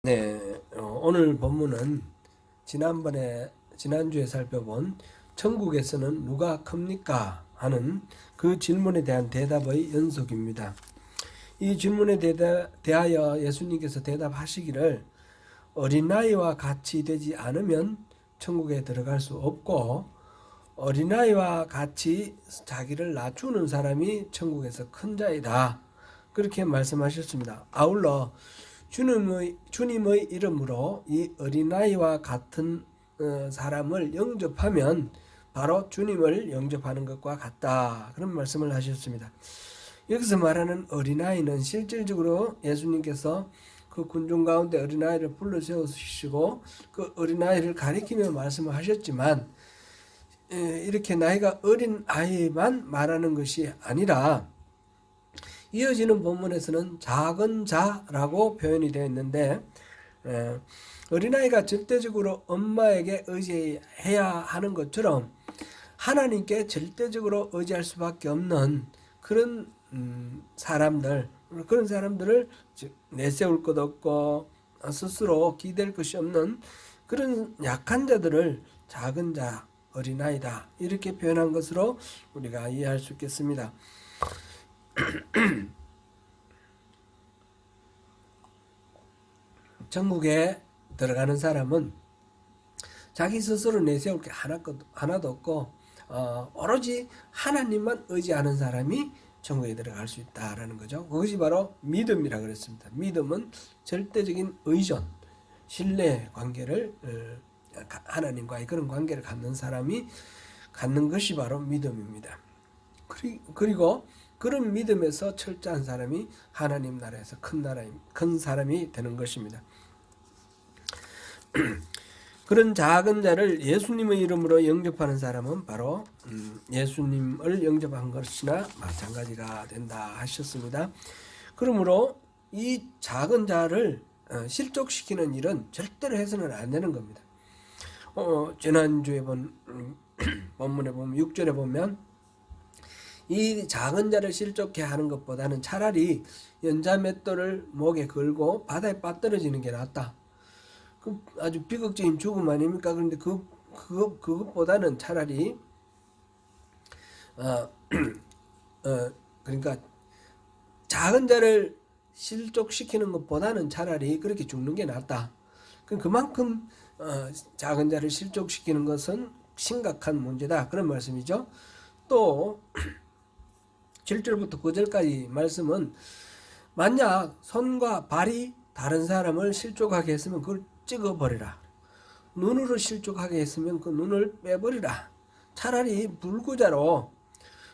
네, 오늘 본문은 지난주에 살펴본 천국에서는 누가 큽니까? 하는 그 질문에 대한 대답의 연속입니다. 이 질문에 대하여 예수님께서 대답하시기를 어린아이와 같이 되지 않으면 천국에 들어갈 수 없고 어린아이와 같이 자기를 낮추는 사람이 천국에서 큰 자이다. 그렇게 말씀하셨습니다. 아울러 주님의 이름으로 이 어린아이와 같은 사람을 영접하면 바로 주님을 영접하는 것과 같다. 그런 말씀을 하셨습니다. 여기서 말하는 어린아이는 실질적으로 예수님께서 그 군중 가운데 어린아이를 불러 세우시고 그 어린아이를 가리키며 말씀을 하셨지만 이렇게 나이가 어린 아이만 말하는 것이 아니라 이어지는 본문에서는 작은 자라고 표현이 되어 있는데 어린아이가 절대적으로 엄마에게 의지해야 하는 것처럼 하나님께 절대적으로 의지할 수밖에 없는 그런 그런 사람들을 내세울 것 없고 스스로 기댈 것이 없는 그런 약한 자들을 작은 자, 어린아이다 이렇게 표현한 것으로 우리가 이해할 수 있겠습니다. 천국에 들어가는 사람은 자기 스스로 내세울 게 하나도 없고 오로지 하나님만 의지하는 사람이 천국에 들어갈 수 있다라는 거죠. 그것이 바로 믿음이라 그랬습니다. 믿음은 절대적인 의존, 신뢰 관계를 하나님과의 그런 관계를 갖는 사람이 갖는 것이 바로 믿음입니다. 그리고 그런 믿음에서 철저한 사람이 하나님 나라에서 큰 사람이 되는 것입니다. 그런 작은 자를 예수님의 이름으로 영접하는 사람은 바로 예수님을 영접한 것이나 마찬가지가 된다 하셨습니다. 그러므로 이 작은 자를 실족시키는 일은 절대로 해서는 안 되는 겁니다. 지난주에 본 본문에 보면 6절에 보면 이 작은 자를 실족해 하는 것보다는 차라리 연자 맷돌을 목에 걸고 바다에 빠뜨려지는 게 낫다. 그 아주 비극적인 죽음 아닙니까? 그런데 그것보다는 차라리 그러니까 작은 자를 실족시키는 것보다는 차라리 그렇게 죽는 게 낫다. 그만큼 작은 자를 실족시키는 것은 심각한 문제다. 그런 말씀이죠. 또 7절부터 9절까지 말씀은 만약 손과 발이 다른 사람을 실족하게 했으면 그걸 찍어버리라. 눈으로 실족하게 했으면 그 눈을 빼버리라. 차라리 불구자로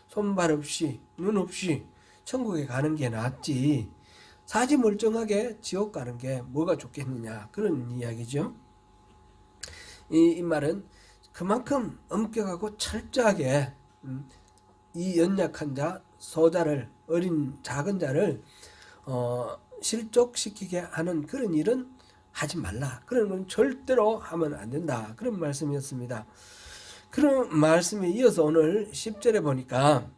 손발 없이 눈 없이 천국에 가는 게 낫지 사지 멀쩡하게 지옥 가는 게 뭐가 좋겠느냐 그런 이야기죠. 이 말은 그만큼 엄격하고 철저하게 이 연약한 자, 소자를 어린 작은 자를 실족시키게 하는 그런 일은 하지 말라. 그런 건 절대로 하면 안 된다. 그런 말씀이었습니다. 그런 말씀에 이어서 오늘 10절에 보니까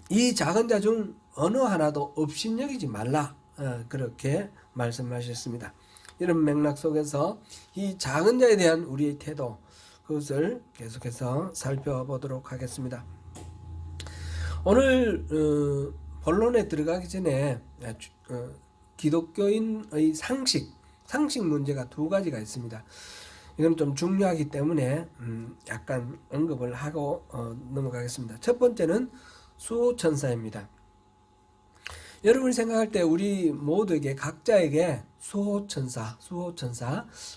이 작은 자 중 어느 하나도 업신여기지 말라. 그렇게 말씀하셨습니다. 이런 맥락 속에서 이 작은 자에 대한 우리의 태도 그것을 계속해서 살펴보도록 하겠습니다. 오늘 본론에 들어가기 전에 기독교인의 상식 문제가 두 가지가 있습니다. 이건 좀 중요하기 때문에 약간 언급을 하고 넘어가겠습니다. 첫 번째는 수호천사입니다. 여러분이 생각할 때 우리 모두에게 각자에게 수호천사,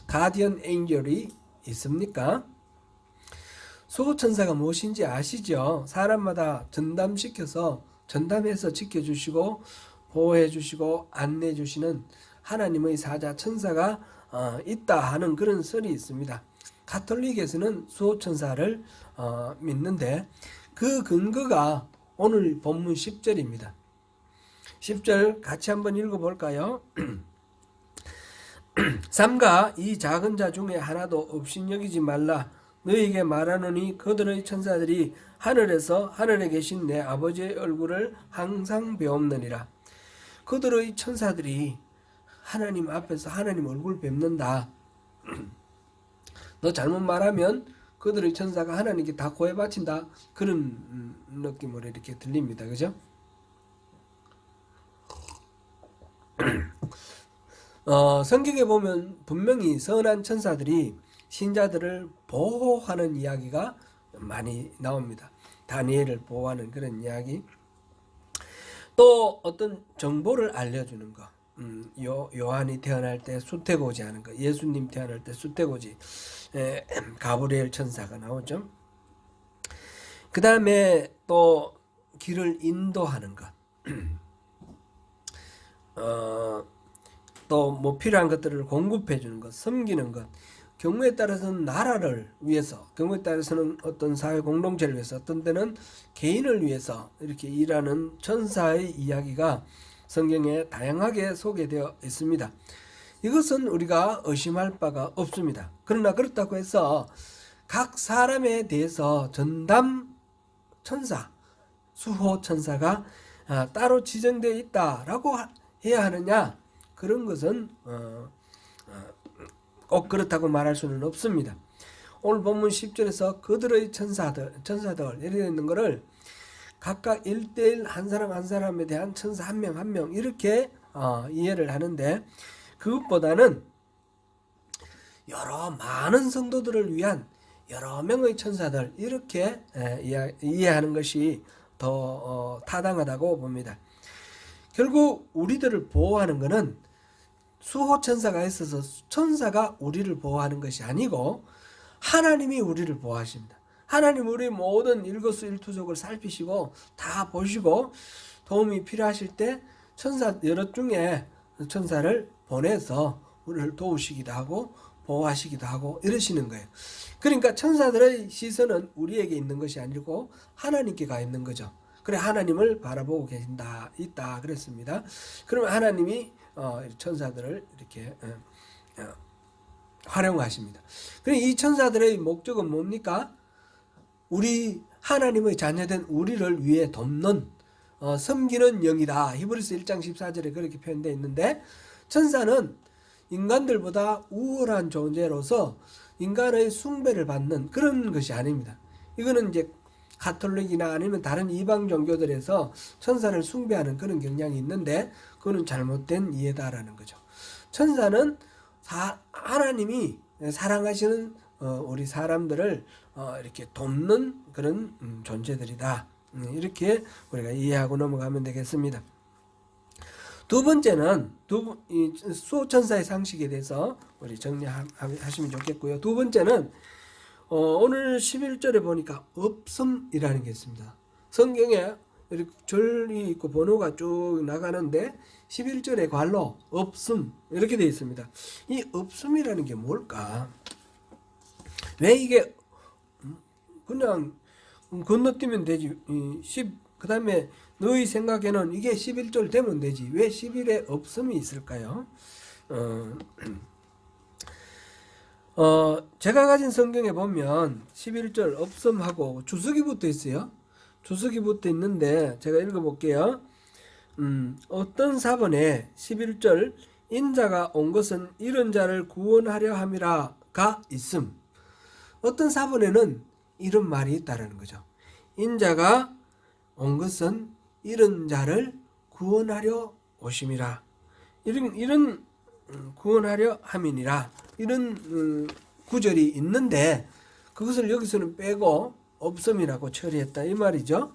가디언 엔젤이 있습니까? 수호천사가 무엇인지 아시죠? 사람마다 전담해서 지켜주시고 보호해주시고 안내해주시는 하나님의 사자 천사가 있다 하는 그런 설이 있습니다. 가톨릭에서는 수호천사를 믿는데 그 근거가 오늘 본문 10절입니다. 10절 같이 한번 읽어볼까요? 삼가 이 작은 자 중에 하나도 업신여기지 말라. 너희에게 말하노니 그들의 천사들이 하늘에 계신 내 아버지의 얼굴을 항상 배옵느니라. 그들의 천사들이 하나님 앞에서 하나님 얼굴 뵙는다. 너 잘못 말하면 그들의 천사가 하나님께 다 고해 바친다. 그런 느낌으로 이렇게 들립니다. 그죠? 성경에 보면 분명히 선한 천사들이 신자들을 보호하는 이야기가 많이 나옵니다. 다니엘을 보호하는 그런 이야기. 또 어떤 정보를 알려주는 거. 요한이 태어날 때 수태고지 하는 거. 예수님 태어날 때 수태고지. 가브리엘 천사가 나오죠. 그 다음에 또 길을 인도하는 것. 또 뭐 필요한 것들을 공급해 주는 것, 섬기는 것. 경우에 따라서는 나라를 위해서, 경우에 따라서는 어떤 사회 공동체를 위해서, 어떤 때는 개인을 위해서 이렇게 일하는 천사의 이야기가 성경에 다양하게 소개되어 있습니다. 이것은 우리가 의심할 바가 없습니다. 그러나 그렇다고 해서 각 사람에 대해서 전담 천사, 수호 천사가 따로 지정되어 있다라고 해야 하느냐? 그런 것은 꼭 그렇다고 말할 수는 없습니다. 오늘 본문 10절에서 그들의 천사들 이렇게 있는 것을 각각 1대1 한 사람 한 사람에 대한 천사 한 명 한 명 이렇게 이해를 하는데, 그것보다는 여러 많은 성도들을 위한 여러 명의 천사들 이렇게 이해하는 것이 더 타당하다고 봅니다. 결국 우리들을 보호하는 것은 수호 천사가 있어서 천사가 우리를 보호하는 것이 아니고 하나님이 우리를 보호하십니다. 하나님 우리 모든 일거수일투족을 살피시고 다 보시고 도움이 필요하실 때 천사 여러 중에 천사를 보내서 우리를 도우시기도 하고 보호하시기도 하고 이러시는 거예요. 그러니까 천사들의 시선은 우리에게 있는 것이 아니고 하나님께 가 있는 거죠. 그래 하나님을 바라보고 있다 그랬습니다. 그러면 하나님이 천사들을 이렇게 활용하십니다. 그럼 이 천사들의 목적은 뭡니까? 우리 하나님의 자녀된 우리를 위해 돕는 섬기는 영이다. 히브리서 1장 14절에 그렇게 표현되어 있는데, 천사는 인간들보다 우월한 존재로서 인간의 숭배를 받는 그런 것이 아닙니다. 이거는 이제 가톨릭이나 아니면 다른 이방 종교들에서 천사를 숭배하는 그런 경향이 있는데, 그거는 잘못된 이해다라는 거죠. 천사는 하나님이 사랑하시는 우리 사람들을 이렇게 돕는 그런 존재들이다. 이렇게 우리가 이해하고 넘어가면 되겠습니다. 두 번째는 수호천사의 상식에 대해서 우리 정리하시면 좋겠고요. 두 번째는 오늘 11절에 보니까 없음이라는 게 있습니다. 성경에 이렇게 절이 있고 번호가 쭉 나가는데 11절에 괄로 없음 이렇게 되어 있습니다. 이 없음이라는 게 뭘까? 왜 이게 그냥 건너뛰면 되지. 그 다음에 너희 생각에는 이게 11절 되면 되지. 왜 11에 없음이 있을까요? 제가 가진 성경에 보면 11절 없음하고 주석이 붙어 있어요. 주석이 붙어 있는데 제가 읽어볼게요. 어떤 사본에 11절 인자가 온 것은 이런 자를 구원하려 함이라가 있음. 어떤 사본에는 이런 말이 있다라는 거죠. 인자가 온 것은 이런 자를 구원하려 오심이라. 이런 구원하려 함이니라. 이런 구절이 있는데 그것을 여기서는 빼고 없음이라고 처리했다 이 말이죠.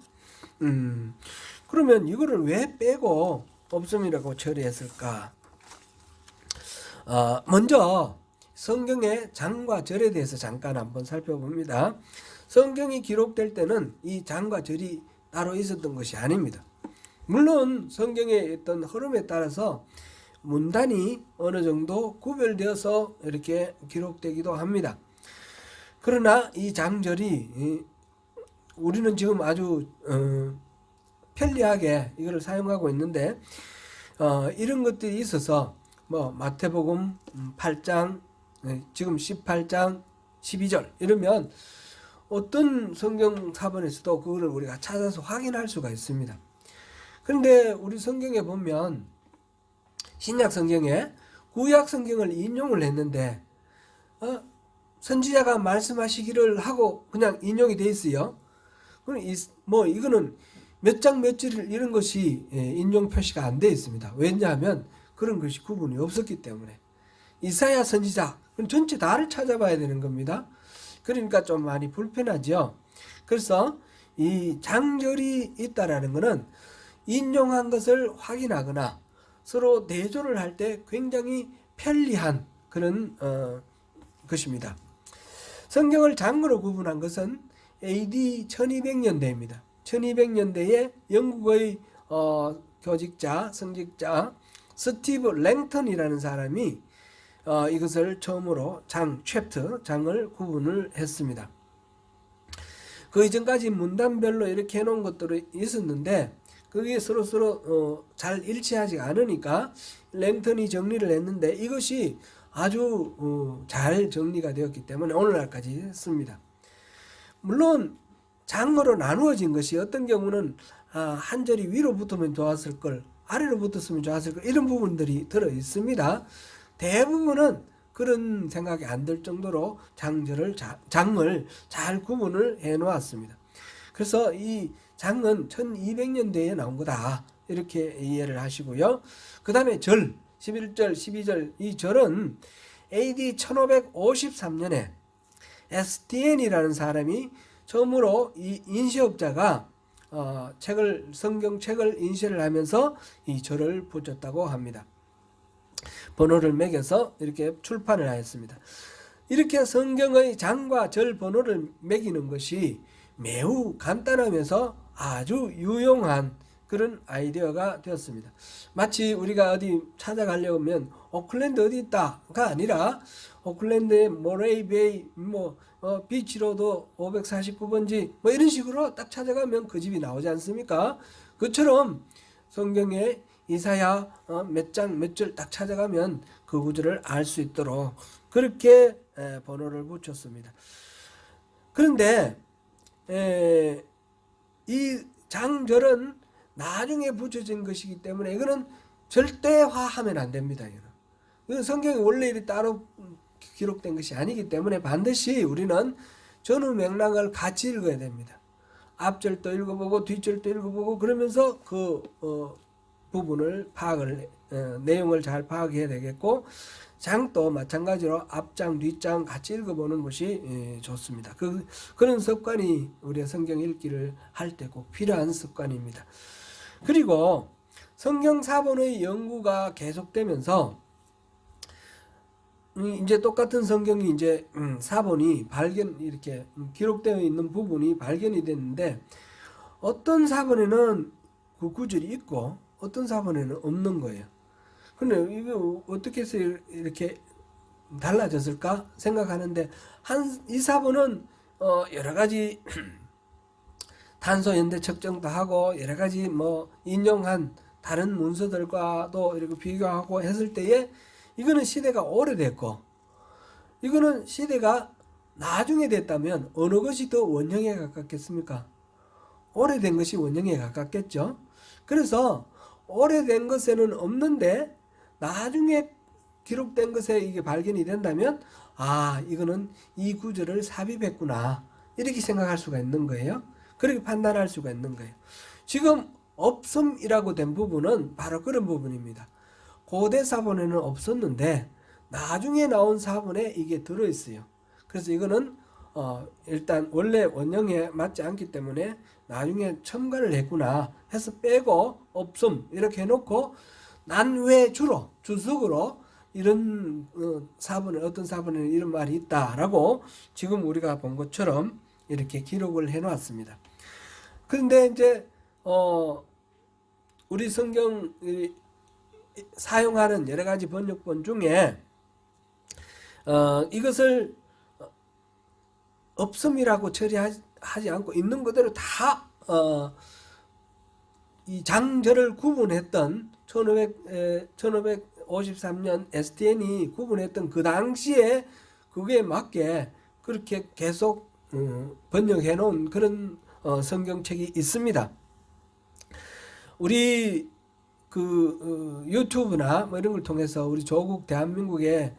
그러면 이거를 왜 빼고 없음이라고 처리했을까? 먼저 성경의 장과 절에 대해서 잠깐 한번 살펴봅니다. 성경이 기록될 때는 이 장과 절이 따로 있었던 것이 아닙니다. 물론 성경의 어떤 흐름에 따라서 문단이 어느 정도 구별되어서 이렇게 기록되기도 합니다. 그러나 이 장절이 우리는 지금 아주 편리하게 이걸 사용하고 있는데 이런 것들이 있어서 뭐 마태복음 8장 지금 18장 12절 이러면 어떤 성경 사본에서도 그거를 우리가 찾아서 확인할 수가 있습니다. 그런데 우리 성경에 보면 신약 성경에 구약 성경을 인용을 했는데 선지자가 말씀하시기를 하고 그냥 인용이 돼 있어요. 그럼 이거는 몇 장 몇 절 이런 것이 인용 표시가 안 돼 있습니다. 왜냐하면 그런 것이 구분이 없었기 때문에. 이사야 선지자 전체 다를 찾아봐야 되는 겁니다. 그러니까 좀 많이 불편하죠. 그래서 이 장절이 있다라는 것은 인용한 것을 확인하거나 서로 대조를 할 때 굉장히 편리한 그런 것입니다. 성경을 장으로 구분한 것은 AD 1200년대입니다. 1200년대에 영국의 교직자, 성직자 스티브 랭턴이라는 사람이 이것을 처음으로 장을 구분을 했습니다. 그 이전까지 문단별로 이렇게 해놓은 것들이 있었는데 그게 서로 잘 일치하지 않으니까 랭턴이 정리를 했는데 이것이 아주 잘 정리가 되었기 때문에 오늘날까지 했습니다. 물론 장으로 나누어진 것이 어떤 경우는 한 절이 위로 붙으면 좋았을 걸, 아래로 붙었으면 좋았을 걸, 이런 부분들이 들어 있습니다. 대부분은 그런 생각이 안 들 정도로 장을 잘 구분을 해 놓았습니다. 그래서 이 장은 1200년대에 나온 거다 이렇게 이해를 하시고요. 그 다음에 절 11절 12절 이 절은 AD 1553년에 STN이라는 사람이 처음으로 이 인쇄업자가 성경책을 인쇄를 하면서 이 절을 붙였다고 합니다. 번호를 매겨서 이렇게 출판을 하였습니다. 이렇게 성경의 장과 절 번호를 매기는 것이 매우 간단하면서 아주 유용한 그런 아이디어가 되었습니다. 마치 우리가 어디 찾아가려면 오클랜드 어디 있다가 아니라 오클랜드의 모레이베이 비치로드 549번지 이런 식으로 딱 찾아가면 그 집이 나오지 않습니까? 그처럼 성경에 이사야 몇 장 몇 절 딱 찾아가면 그 구절을 알 수 있도록 그렇게 번호를 붙였습니다. 그런데 이 장절은 나중에 붙여진 것이기 때문에 이거는 절대화하면 안 됩니다. 이건 성경이 원래 이렇게 따로 기록된 것이 아니기 때문에 반드시 우리는 전후 맥락을 같이 읽어야 됩니다. 앞절도 읽어보고 뒷절도 읽어보고 그러면서 그 부분을 내용을 잘 파악해야 되겠고 장도 마찬가지로 앞장 뒷장 같이 읽어보는 것이 좋습니다. 그런 습관이 우리가 성경 읽기를 할 때 꼭 필요한 습관입니다. 그리고 성경 사본의 연구가 계속되면서 이제 똑같은 성경이 이제 사본이 이렇게 기록되어 있는 부분이 발견이 됐는데 어떤 사본에는 그 구절이 있고 어떤 사본에는 없는 거예요. 근데 이거 어떻게 해서 이렇게 달라졌을까 생각하는데 이 사본은 여러 가지 탄소 연대 측정도 하고 여러 가지 인용한 다른 문서들과도 이렇게 비교하고 했을 때에 이거는 시대가 오래됐고 이거는 시대가 나중에 됐다면 어느 것이 더 원형에 가깝겠습니까? 오래된 것이 원형에 가깝겠죠. 그래서 오래된 것에는 없는데 나중에 기록된 것에 이게 발견이 된다면 이거는 이 구절을 삽입했구나 이렇게 생각할 수가 있는 거예요. 그렇게 판단할 수가 있는 거예요. 지금 없음이라고 된 부분은 바로 그런 부분입니다. 고대 사본에는 없었는데 나중에 나온 사본에 이게 들어있어요. 그래서 이거는 일단 원래 원형에 맞지 않기 때문에 나중에 첨가를 했구나 해서 빼고 없음 이렇게 해놓고 난 왜 주석으로 이런 사본에 어떤 사본에는 이런 말이 있다라고 지금 우리가 본 것처럼 이렇게 기록을 해놓았습니다. 그런데 이제 우리 성경 사용하는 여러 가지 번역본 중에 이것을 없음이라고 처리하지 않고 있는 그대로 다 이 장절을 구분했던 1553년 STN이 구분했던 그 당시에 그게 맞게 그렇게 계속 번역해 놓은 그런 성경책이 있습니다. 우리 유튜브나 뭐 이런 걸 통해서 우리 조국 대한민국의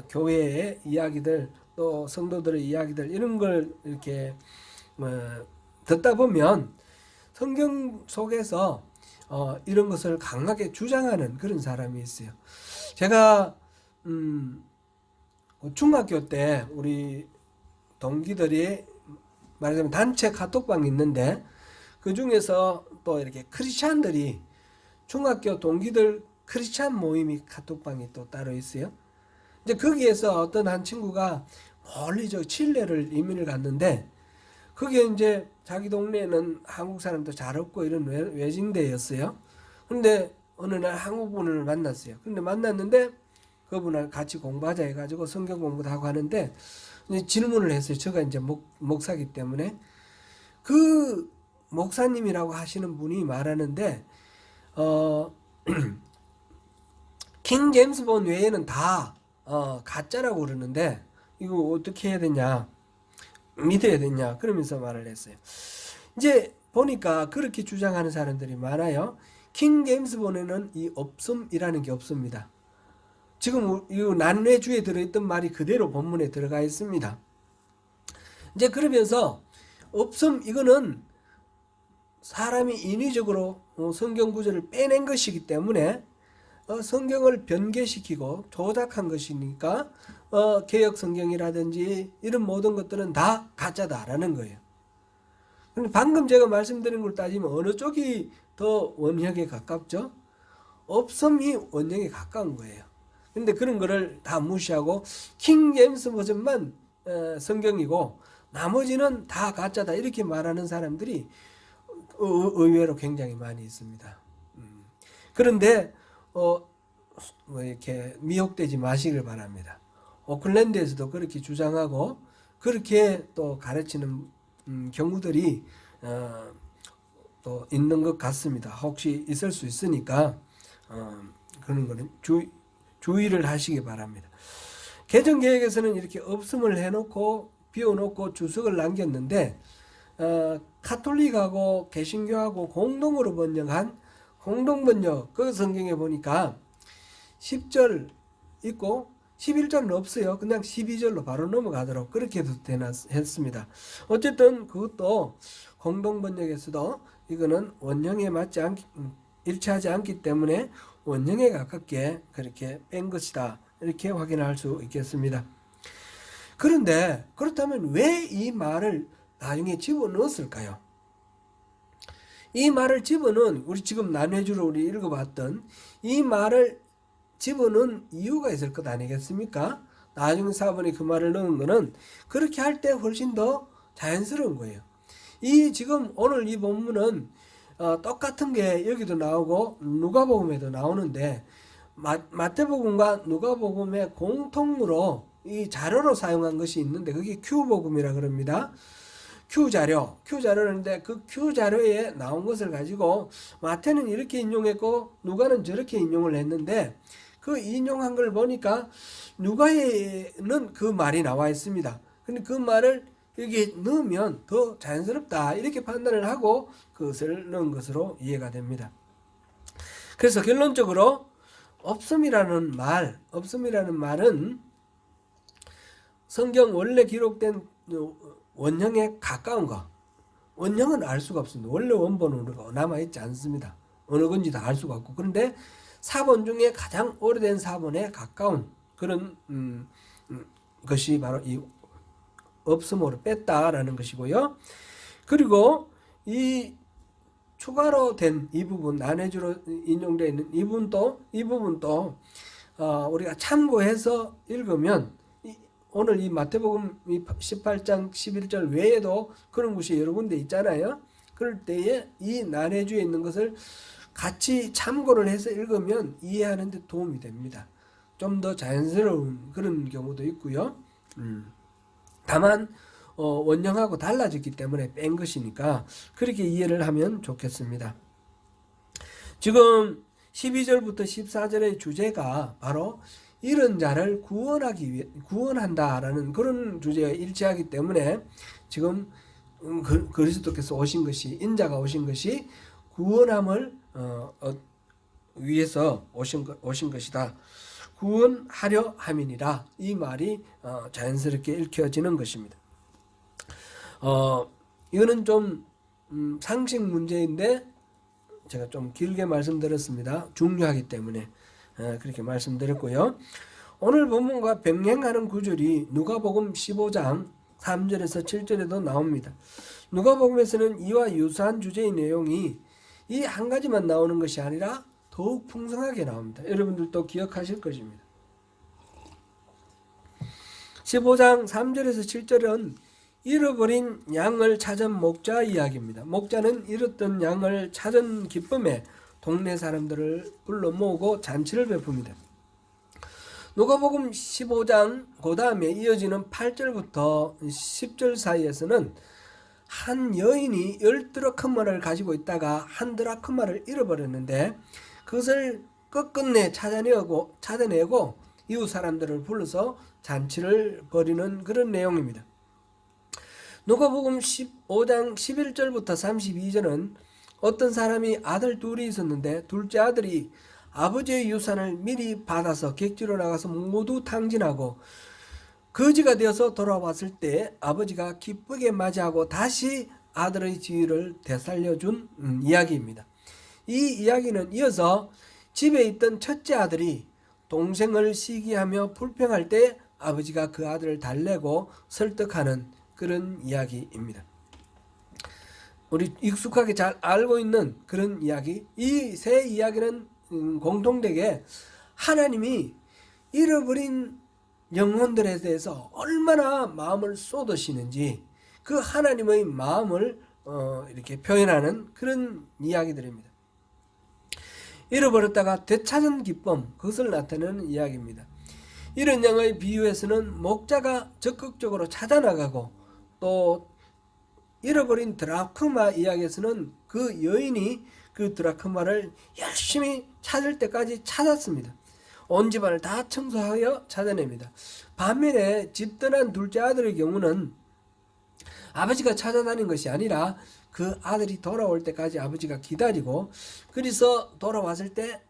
교회의 이야기들 또 성도들의 이야기들 이런 걸 이렇게 뭐 듣다 보면 성경 속에서 이런 것을 강하게 주장하는 그런 사람이 있어요. 제가 중학교 때 우리 동기들이 말하자면 단체 카톡방이 있는데 그 중에서 또 이렇게 크리스찬들이 중학교 동기들 크리스찬 모임이 카톡방이 또 따로 있어요. 이제 거기에서 어떤 한 친구가 멀리 저 칠레를 이민을 갔는데 그게 이제 자기 동네에는 한국 사람도 잘 없고 이런 외진데였어요. 근데 어느 날 한국 분을 만났어요. 근데 만났는데 그분을 같이 공부하자 해가지고 성경 공부도 하고 하는데 이제 질문을 했어요. 제가 이제 목사기 때문에 그 목사님이라고 하시는 분이 말하는데 킹 제임스 본 외에는 다 가짜라고 그러는데 이거 어떻게 해야 되냐 믿어야 되냐 그러면서 말을 했어요. 이제 보니까 그렇게 주장하는 사람들이 많아요. 킹 제임스 본에는 이 없음이라는 게 없습니다. 지금 이 난뇌주에 들어있던 말이 그대로 본문에 들어가 있습니다. 이제 그러면서 없음 이거는 사람이 인위적으로 성경 구절을 빼낸 것이기 때문에 성경을 변개시키고 조작한 것이니까 개역 성경이라든지 이런 모든 것들은 다 가짜다라는 거예요. 근데 방금 제가 말씀드린 걸 따지면 어느 쪽이 더 원형에 가깝죠? 없음이 원형에 가까운 거예요. 근데 그런 거를 다 무시하고 킹 제임스 버전만 성경이고 나머지는 다 가짜다 이렇게 말하는 사람들이 의외로 굉장히 많이 있습니다. 그런데 뭐 이렇게 미혹되지 마시길 바랍니다. 오클랜드에서도 그렇게 주장하고 그렇게 또 가르치는 경우들이 또 있는 것 같습니다. 혹시 있을 수 있으니까 그런 거는 주의를 하시기 바랍니다. 개정개혁에서는 이렇게 없음을 해놓고 비워놓고 주석을 남겼는데 카톨릭하고 개신교하고 공동으로 번역한 공동번역 그 성경에 보니까 10절 있고 11절은 없어요. 그냥 12절로 바로 넘어가도록 그렇게 했습니다. 어쨌든 그것도 공동번역에서도 이거는 원형에 일치하지 않기 때문에 원형에 가깝게 그렇게 뺀 것이다. 이렇게 확인할 수 있겠습니다. 그런데 그렇다면 왜 이 말을 나중에 집어넣었을까요? 이 말을 집어넣은 우리 지금 난회주로 우리 읽어봤던 이 말을 집어넣은 이유가 있을 것 아니겠습니까? 나중에 사본이 그 말을 넣은 거는 그렇게 할 때 훨씬 더 자연스러운 거예요. 이 지금 오늘 이 본문은 똑같은 게 여기도 나오고 누가복음에도 나오는데 마태복음과 누가복음의 공통으로 이 자료로 사용한 것이 있는데 그게 Q복음이라 그럽니다. Q자료인데 그 Q자료에 나온 것을 가지고 마태는 이렇게 인용했고 누가는 저렇게 인용을 했는데 그 인용한 걸 보니까 누가에는 그 말이 나와 있습니다. 근데 그 말을 여기 넣으면 더 자연스럽다 이렇게 판단을 하고 그것을 넣은 것으로 이해가 됩니다. 그래서 결론적으로 없음이라는 말은 성경 원래 기록된 원형에 가까운 거. 원형은 알 수가 없습니다. 원래 원본은 남아있지 않습니다. 어느 건지 다 알 수가 없고. 그런데 사본 중에 가장 오래된 사본에 가까운 그런 것이 바로 이 없음으로 뺐다라는 것이고요. 그리고 이 추가로 된 이 부분, 난해주로 인용되어 있는 이 부분도 우리가 참고해서 읽으면 오늘 이 마태복음 18장 11절 외에도 그런 것이 여러 군데 있잖아요. 그럴 때에 이 난해주에 있는 것을 같이 참고를 해서 읽으면 이해하는 데 도움이 됩니다. 좀 더 자연스러운 그런 경우도 있고요. 다만 원형하고 달라졌기 때문에 뺀 것이니까 그렇게 이해를 하면 좋겠습니다. 지금 12절부터 14절의 주제가 바로 이런 자를 구원한다라는 그런 주제가 일치하기 때문에 지금 그리스도께서 오신 것이 인자가 오신 것이 구원함을 위해서 오신 것이다. 구원하려 함이니라. 이 말이 자연스럽게 읽혀지는 것입니다. 이거는 좀 상식 문제인데 제가 좀 길게 말씀드렸습니다. 중요하기 때문에 그렇게 말씀드렸고요. 오늘 본문과 병행하는 구절이 누가복음 15장 3절에서 7절에도 나옵니다. 누가복음에서는 이와 유사한 주제의 내용이 이 한 가지만 나오는 것이 아니라 더욱 풍성하게 나옵니다. 여러분들도 기억하실 것입니다. 15장 3절에서 7절은 잃어버린 양을 찾은 목자 이야기입니다. 목자는 잃었던 양을 찾은 기쁨에 동네 사람들을 불러 모으고 잔치를 베풉니다. 누가복음 15장 그 다음에 이어지는 8절부터 10절 사이에서는 한 여인이 10드라크마를 가지고 있다가 한 드라크마를 잃어버렸는데 그것을 끝끝내 찾아내고 이웃 사람들을 불러서 잔치를 벌이는 그런 내용입니다. 누가복음 15장 11절부터 32절은 어떤 사람이 아들 둘이 있었는데 둘째 아들이 아버지의 유산을 미리 받아서 객지로 나가서 모두 탕진하고 거지가 되어서 돌아왔을 때 아버지가 기쁘게 맞이하고 다시 아들의 지위를 되살려준 이야기입니다. 이 이야기는 이어서 집에 있던 첫째 아들이 동생을 시기하며 불평할 때 아버지가 그 아들을 달래고 설득하는 그런 이야기입니다. 우리 익숙하게 잘 알고 있는 그런 이야기. 이 세 이야기는 공통되게 하나님이 잃어버린 영혼들에 대해서 얼마나 마음을 쏟으시는지 그 하나님의 마음을 이렇게 표현하는 그런 이야기들입니다. 잃어버렸다가 되찾은 기쁨, 그것을 나타내는 이야기입니다. 이런 양의 비유에서는 목자가 적극적으로 찾아나가고 또 잃어버린 드라크마 이야기에서는 그 여인이 그 드라크마를 열심히 찾을 때까지 찾았습니다. 온 집안을 다 청소하여 찾아냅니다. 반면에 집 떠난 둘째 아들의 경우는 아버지가 찾아다닌 것이 아니라 그 아들이 돌아올 때까지 아버지가 기다리고 그래서 돌아왔을 때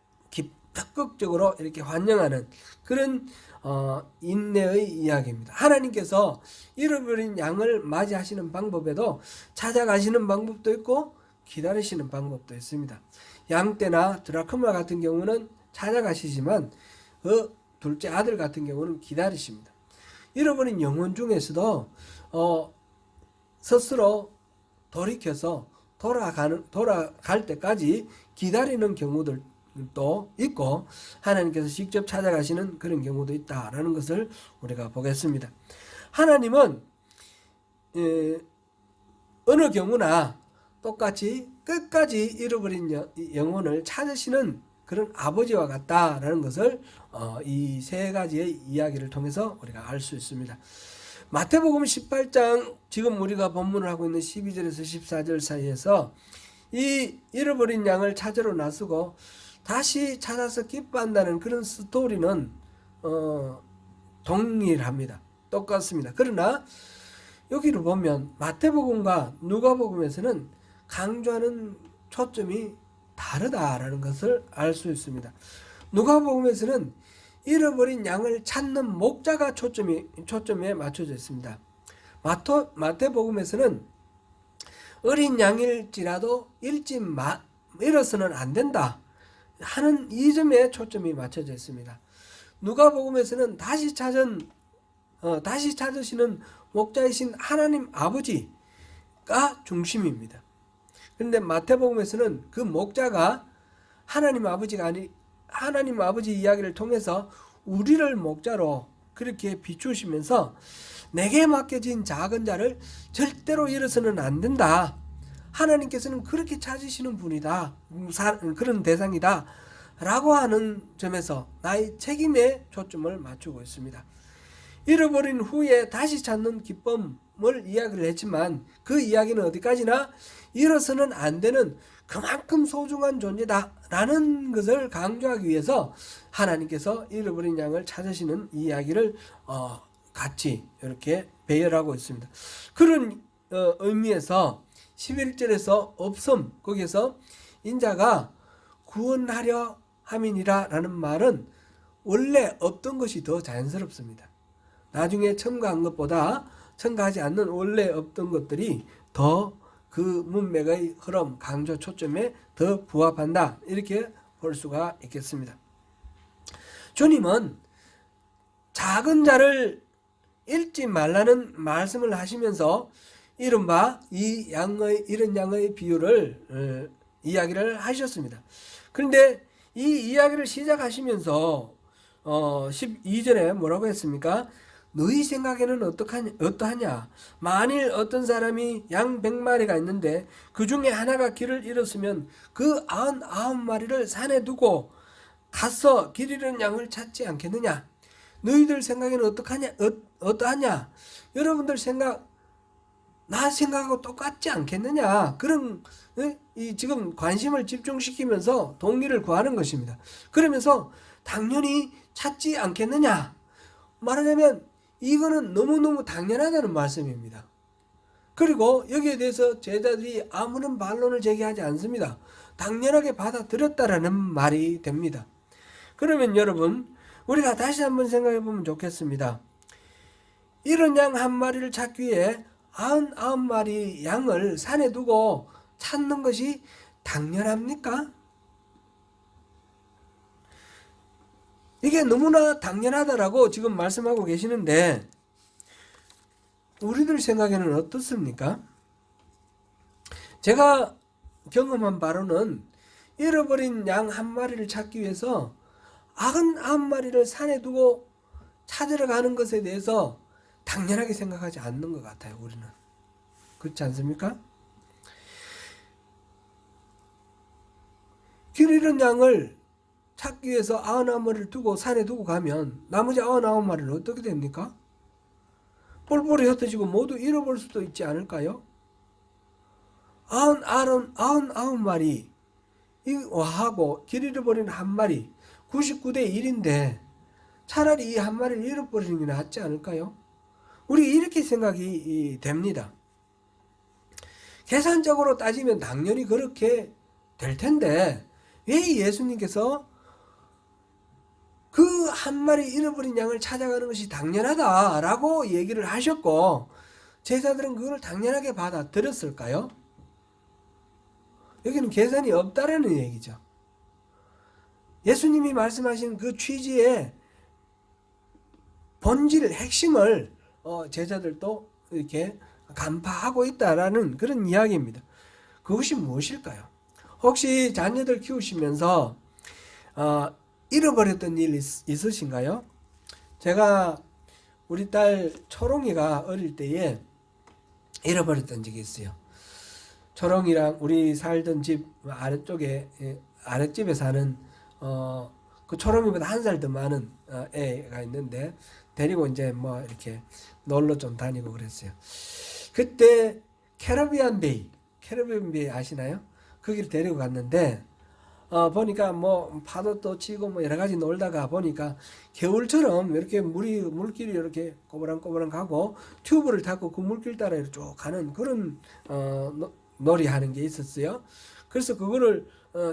적극적으로 이렇게 환영하는 그런 인내의 이야기입니다. 하나님께서 잃어버린 양을 맞이하시는 방법에도 찾아가시는 방법도 있고 기다리시는 방법도 있습니다. 양떼나 드라크마 같은 경우는 찾아가시지만 그 둘째 아들 같은 경우는 기다리십니다. 잃어버린 영혼 중에서도 스스로 돌이켜서 돌아갈 때까지 기다리는 경우들도 있고 하나님께서 직접 찾아가시는 그런 경우도 있다라는 것을 우리가 보겠습니다. 하나님은 어느 경우나 똑같이 끝까지 잃어버린 영혼을 찾으시는 그런 아버지와 같다라는 것을 이 세 가지의 이야기를 통해서 우리가 알 수 있습니다. 마태복음 18장 지금 우리가 본문을 하고 있는 12절에서 14절 사이에서 이 잃어버린 양을 찾으러 나서고 다시 찾아서 기뻐한다는 그런 스토리는 동일합니다. 똑같습니다. 그러나 여기를 보면 마태복음과 누가복음에서는 강조하는 초점이 다르다라는 것을 알 수 있습니다. 누가복음에서는 잃어버린 양을 찾는 목자가 초점에 맞춰져 있습니다. 마태복음에서는 어린 양일지라도 잃어서는 안 된다 하는 이 점에 초점이 맞춰져 있습니다. 누가복음에서는 다시 찾으시는 목자이신 하나님 아버지가 중심입니다. 그런데 마태복음에서는 그 목자가 하나님 아버지 이야기를 통해서 우리를 목자로 그렇게 비추시면서 내게 맡겨진 작은 자를 절대로 잃어서는 안 된다. 하나님께서는 그렇게 찾으시는 분이다. 그런 대상이다. 라고 하는 점에서 나의 책임에 초점을 맞추고 있습니다. 잃어버린 후에 다시 찾는 기쁨을 이야기를 했지만 그 이야기는 어디까지나 잃어서는 안 되는 그만큼 소중한 존재다 라는 것을 강조하기 위해서 하나님께서 잃어버린 양을 찾으시는 이야기를 같이 이렇게 배열하고 있습니다. 그런 의미에서 11절에서 거기에서 인자가 구원하려 함이니라 라는 말은 원래 없던 것이 더 자연스럽습니다. 나중에 첨가한 것보다 첨가하지 않는 원래 없던 것들이 더 그 문맥의 흐름, 강조, 초점에 더 부합한다. 이렇게 볼 수가 있겠습니다. 주님은 작은 자를 잃지 말라는 말씀을 하시면서 이른바 이런 양의 비유를 이야기를 하셨습니다. 그런데 이 이야기를 시작하시면서 12절에 뭐라고 했습니까? 너희 생각에는 어떠하냐? 만일 어떤 사람이 양 100마리가 있는데 그 중에 하나가 길을 잃었으면 그 99마리를 산에 두고 가서 길 잃은 양을 찾지 않겠느냐? 너희들 생각에는 어떠하냐? 여러분들 생각, 나 생각하고 똑같지 않겠느냐? 그런 지금 관심을 집중시키면서 동의를 구하는 것입니다. 그러면서 당연히 찾지 않겠느냐? 말하자면 이거는 너무너무 당연하다는 말씀입니다. 그리고 여기에 대해서 제자들이 아무런 반론을 제기하지 않습니다. 당연하게 받아들였다라는 말이 됩니다. 그러면 여러분, 우리가 다시 한번 생각해 보면 좋겠습니다. 이런 양 한 마리를 찾기 위해 99마리 양을 산에 두고 찾는 것이 당연합니까? 이게 너무나 당연하다라고 지금 말씀하고 계시는데 우리들 생각에는 어떻습니까? 제가 경험한 바로는 잃어버린 양 한 마리를 찾기 위해서 99마리를 산에 두고 찾으러 가는 것에 대해서 당연하게 생각하지 않는 것 같아요. 우리는. 그렇지 않습니까? 길 잃은 양을 찾기 위해서 99마리를 두고 산에 두고 가면 나머지 99마리는 어떻게 됩니까? 뿔뿔이 흩어지고 모두 잃어버릴 수도 있지 않을까요? 99마리 하고 길 잃어버린 한 마리 99대 1인데 차라리 이 한 마리를 잃어버리는 게 낫지 않을까요? 우리 이렇게 생각이 됩니다. 계산적으로 따지면 당연히 그렇게 될 텐데 왜 예수님께서 그 한 마리 잃어버린 양을 찾아가는 것이 당연하다라고 얘기를 하셨고 제자들은 그걸 당연하게 받아들였을까요? 여기는 계산이 없다라는 얘기죠. 예수님이 말씀하신 그 취지의 본질, 핵심을 제자들도 이렇게 간파하고 있다라는 그런 이야기입니다. 그것이 무엇일까요? 혹시 자녀들 키우시면서 잃어버렸던 일 있으신가요? 제가 우리 딸 초롱이가 어릴 때에 잃어버렸던 적이 있어요. 초롱이랑 우리 살던 집 아랫집에 사는 그 초롱이보다 1살 더 많은 애가 있는데 데리고 이제 뭐 이렇게 놀러 좀 다니고 그랬어요. 그때 캐리비안 베이 아시나요? 거기를 데리고 갔는데 보니까 뭐 파도도 치고 뭐 여러 가지 놀다가 보니까 겨울처럼 이렇게 물길이 이렇게 꼬부랑꼬부랑 가고 튜브를 타고 그 물길 따라 이렇게 쭉 가는 그런 놀이 하는 게 있었어요. 그래서 그거를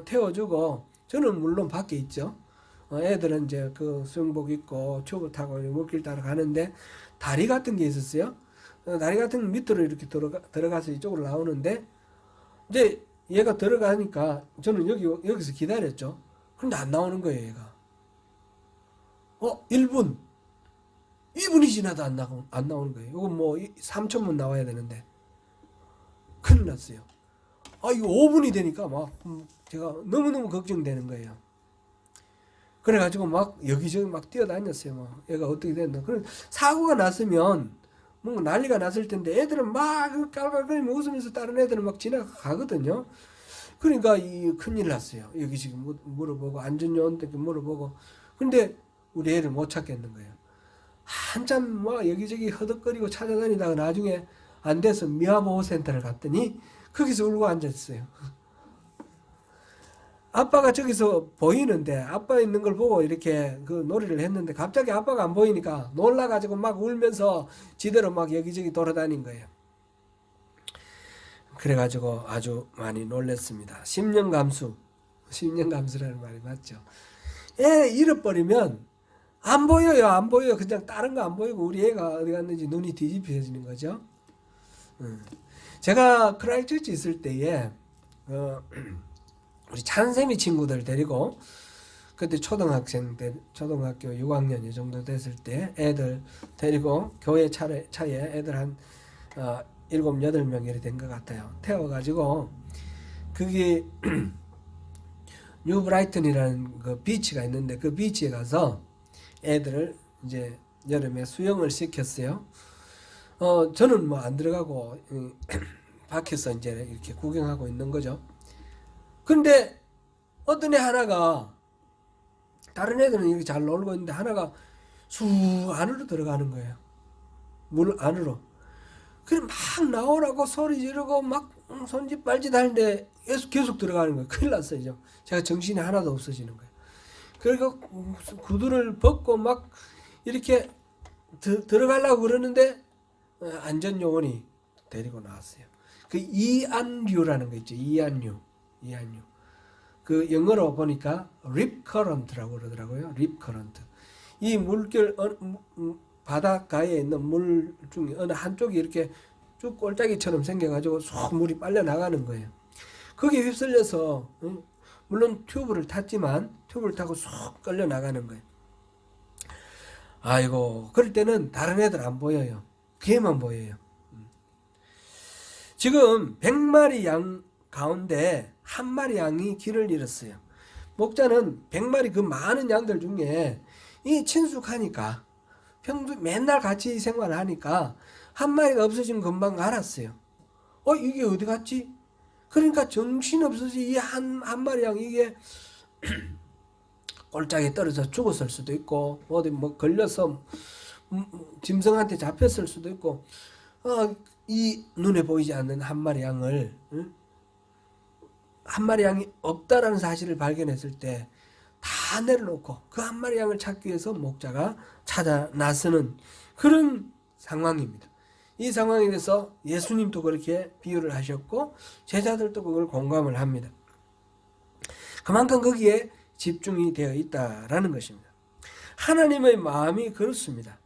태워주고 저는 물론 밖에 있죠. 애들은 이제 그 수영복 입고 튜브 타고 물길 따라 가는데 다리 같은 게 있었어요. 다리 같은 게 밑으로 이렇게 들어가서 이쪽으로 나오는데 이제 얘가 들어가니까 저는 여기서 기다렸죠. 근데 안 나오는 거예요, 얘가. 1분, 2분이 지나도 안 나오는 거예요. 이거 뭐 3초면 나와야 되는데 큰일 났어요. 이거 5분이 되니까 막 제가 너무너무 걱정되는 거예요. 그래가지고 막 여기저기 막 뛰어다녔어요. 막 얘가 어떻게 됐나. 그럼 사고가 났으면 뭔가 난리가 났을 텐데 애들은 막 깔깔거리며 웃으면서 다른 애들은 막 지나가거든요. 그러니까 이 큰일 났어요. 여기 지금 물어보고 안전요원 물어보고 근데 우리 애를 못 찾겠는 거예요. 한참 뭐 여기저기 허덕거리고 찾아다니다가 나중에 안 돼서 미화보호센터를 갔더니 거기서 울고 앉았어요. 아빠가 저기서 보이는데 아빠 있는 걸 보고 이렇게 그 놀이를 했는데 갑자기 아빠가 안 보이니까 놀라가지고 막 울면서 지대로 막 여기저기 돌아다닌 거예요. 그래가지고 아주 많이 놀랐습니다. 10년 감수 10년 감수라는 말이 맞죠. 애 잃어버리면 안 보여요. 안 보여. 그냥 다른 거 안 보이고 우리 애가 어디 갔는지 눈이 뒤집혀지는 거죠. 제가 크라이처치 있을 때에 우리 찬쌤이 친구들 데리고 그때 초등학교 6학년 이 정도 됐을 때 애들 데리고 교회 차에 애들 한 7, 8명 이렇게 된 것 같아요. 태워가지고 그게 뉴브라이튼이라는 그 비치가 있는데 그 비치에 가서 애들을 이제 여름에 수영을 시켰어요. 저는 뭐 안 들어가고 밖에서 이제 이렇게 구경하고 있는 거죠. 근데 어떤 애 하나가 다른 애들은 이렇게 잘 놀고 있는데 하나가 수 안으로 들어가는 거예요. 물 안으로. 그래 막 나오라고 소리 지르고 막 손짓 발짓 하는데 계속 들어가는 거예요. 큰일 났어요. 이제. 제가 정신이 하나도 없어지는 거예요. 그리고 구두를 벗고 막 이렇게 들어가려고 그러는데 안전요원이 데리고 나왔어요. 그 이안류라는 거 있죠. 이안류. 그 영어로 보니까 립 커런트라고 그러더라고요. 립 커런트. 이 물결 바닷가에 있는 물 중에 어느 한쪽이 이렇게 쭉 꼴짜기처럼 생겨가지고 쏙 물이 빨려 나가는 거예요. 거기에 휩쓸려서 물론 튜브를 탔지만 튜브를 타고 쏙 끌려 나가는 거예요. 아이고 그럴 때는 다른 애들 안 보여요. 걔만 보여요. 지금 100마리 양 가운데 한 마리 양이 길을 잃었어요. 목자는 100마리 그 많은 양들 중에 이 친숙하니까 맨날 같이 생활하니까 한 마리가 없어지면 금방 알았어요. 이게 어디 갔지? 그러니까 정신없어지 이 한 마리 양 이게 꼴짝에 떨어져 죽었을 수도 있고 어디 뭐 걸려서 짐승한테 잡혔을 수도 있고 이 눈에 보이지 않는 한 마리 양을 한 마리 양이 없다라는 사실을 발견했을 때 다 내려놓고 그 한 마리 양을 찾기 위해서 목자가 찾아 나서는 그런 상황입니다. 이 상황에 대해서 예수님도 그렇게 비유를 하셨고 제자들도 그걸 공감을 합니다. 그만큼 거기에 집중이 되어 있다라는 것입니다. 하나님의 마음이 그렇습니다.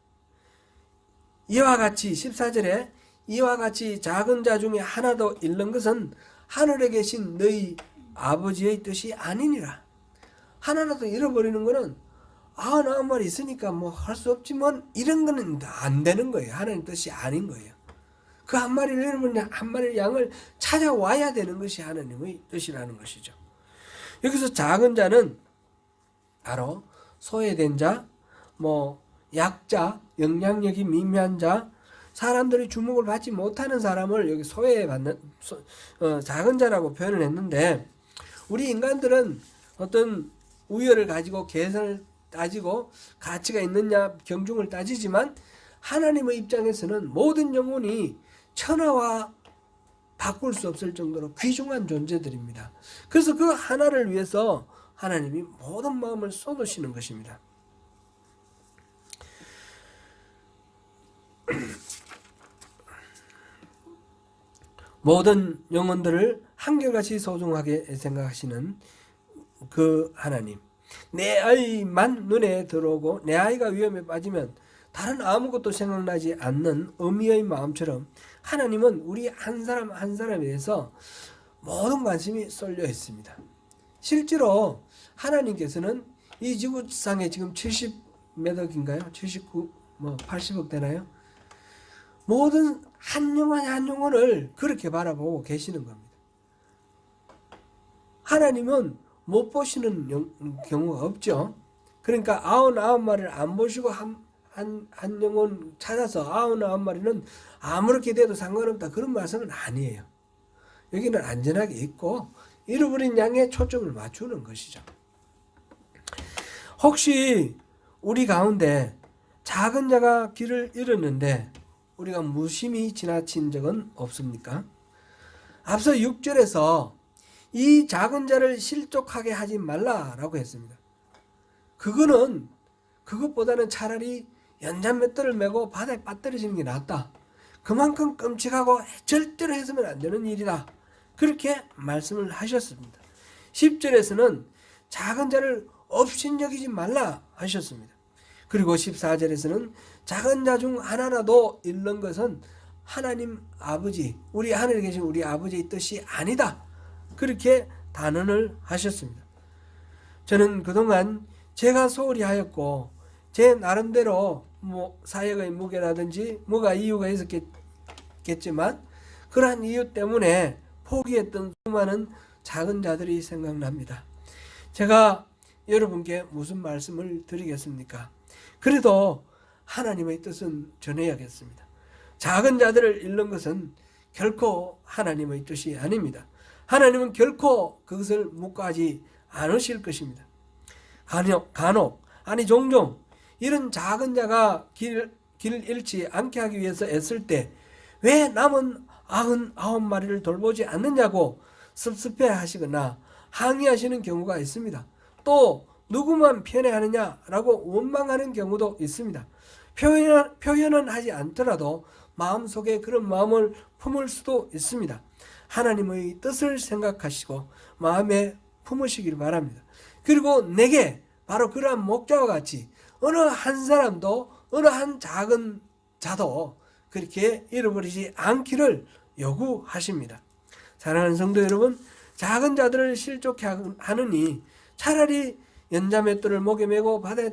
이와 같이 14절에 이와 같이 작은 자 중에 하나도 잃는 것은 하늘에 계신 너희 아버지의 뜻이 아니니라. 하나라도 잃어버리는 거는 나 한 마리 있으니까 뭐 할 수 없지만 이런 거는 안 되는 거예요. 하나님 뜻이 아닌 거예요. 그 한 마리를 잃어버리는 한 마리 양을 찾아와야 되는 것이 하나님의 뜻이라는 것이죠. 여기서 작은 자는 바로 소외된 자, 약자, 영향력이 미미한 자, 사람들이 주목을 받지 못하는 사람을 여기 소외받는 작은 자라고 표현을 했는데 우리 인간들은 어떤 우열을 가지고 계산을 따지고 가치가 있느냐 경중을 따지지만 하나님의 입장에서는 모든 영혼이 천하와 바꿀 수 없을 정도로 귀중한 존재들입니다. 그래서 그 하나를 위해서 하나님이 모든 마음을 쏟으시는 것입니다. 모든 영혼들을 한결같이 소중하게 생각하시는 그 하나님. 내 아이만 눈에 들어오고 내 아이가 위험에 빠지면 다른 아무것도 생각나지 않는 어미의 마음처럼 하나님은 우리 한 사람 한 사람에 대해서 모든 관심이 쏠려 있습니다. 실제로 하나님께서는 이 지구상에 지금 70몇 억인가요? 79, 80억 되나요? 모든 한 영혼 한 영혼을 그렇게 바라보고 계시는 겁니다. 하나님은 못 보시는 경우가 없죠. 그러니까 99마리를 안 보시고 한 영혼 찾아서 99마리는 아무렇게 돼도 상관없다 그런 말씀은 아니에요. 여기는 안전하게 있고 잃어버린 양에 초점을 맞추는 것이죠. 혹시 우리 가운데 작은 자가 길을 잃었는데 우리가 무심히 지나친 적은 없습니까? 앞서 6절에서 이 작은 자를 실족하게 하지 말라라고 했습니다. 그것보다는 차라리 연잔 맷돌을 메고 바다에 빠뜨려지는 게 낫다. 그만큼 끔찍하고 절대로 해서는 안 되는 일이다. 그렇게 말씀을 하셨습니다. 10절에서는 작은 자를 업신여기지 말라 하셨습니다. 그리고 14절에서는 작은 자 중 하나라도 잃는 것은 하나님 아버지, 우리 하늘에 계신 우리 아버지의 뜻이 아니다. 그렇게 단언을 하셨습니다. 저는 그동안 제가 소홀히 하였고 제 나름대로 사역의 무게라든지 뭐가 이유가 있었겠지만 그러한 이유 때문에 포기했던 수많은 작은 자들이 생각납니다. 제가 여러분께 무슨 말씀을 드리겠습니까? 그래도 하나님의 뜻은 전해야겠습니다. 작은 자들을 잃는 것은 결코 하나님의 뜻이 아닙니다. 하나님은 결코 그것을 묵과하지 않으실 것입니다. 간혹 아니 종종 이런 작은 자가 길 잃지 않게 하기 위해서 애쓸 때 왜 남은 99마리를 돌보지 않느냐고 섭섭해 하시거나 항의하시는 경우가 있습니다. 또 누구만 편애하느냐라고 원망하는 경우도 있습니다. 표현은 하지 않더라도 마음속에 그런 마음을 품을 수도 있습니다. 하나님의 뜻을 생각하시고 마음에 품으시길 바랍니다. 그리고 내게 바로 그러한 목자와 같이 어느 한 사람도 어느 한 작은 자도 그렇게 잃어버리지 않기를 요구하십니다. 사랑하는 성도 여러분, 작은 자들을 실족해 하느니 차라리 연자맷돌을 목에 메고 바다에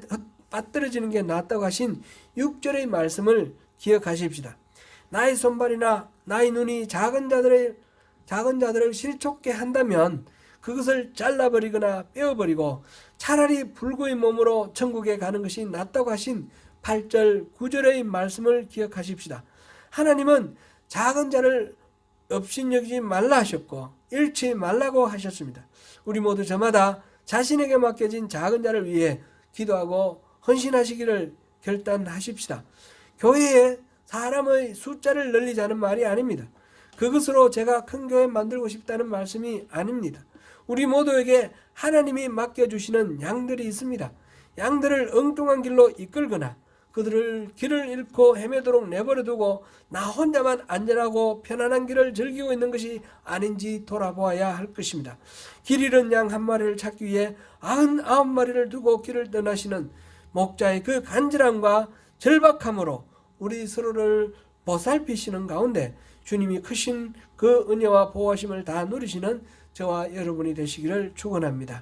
빠뜨려지는 게 낫다고 하신 6절의 말씀을 기억하십시다. 나의 손발이나 나의 눈이 작은 자들을 실족해 한다면 그것을 잘라버리거나 빼어버리고 차라리 불구의 몸으로 천국에 가는 것이 낫다고 하신 8절 9절의 말씀을 기억하십시다. 하나님은 작은 자를 업신여기지 말라 하셨고 잃지 말라고 하셨습니다. 우리 모두 저마다 자신에게 맡겨진 작은 자를 위해 기도하고 헌신하시기를 결단하십시다. 교회에 사람의 숫자를 늘리자는 말이 아닙니다. 그것으로 제가 큰 교회 만들고 싶다는 말씀이 아닙니다. 우리 모두에게 하나님이 맡겨주시는 양들이 있습니다. 양들을 엉뚱한 길로 이끌거나 그들을 길을 잃고 헤매도록 내버려두고 나 혼자만 안전하고 편안한 길을 즐기고 있는 것이 아닌지 돌아보아야 할 것입니다. 길 잃은 양 한 마리를 찾기 위해 99마리를 두고 길을 떠나시는 목자의 그 간절함과 절박함으로 우리 서로를 보살피시는 가운데 주님이 크신 그 은혜와 보호하심을 다 누리시는 저와 여러분이 되시기를 축원합니다.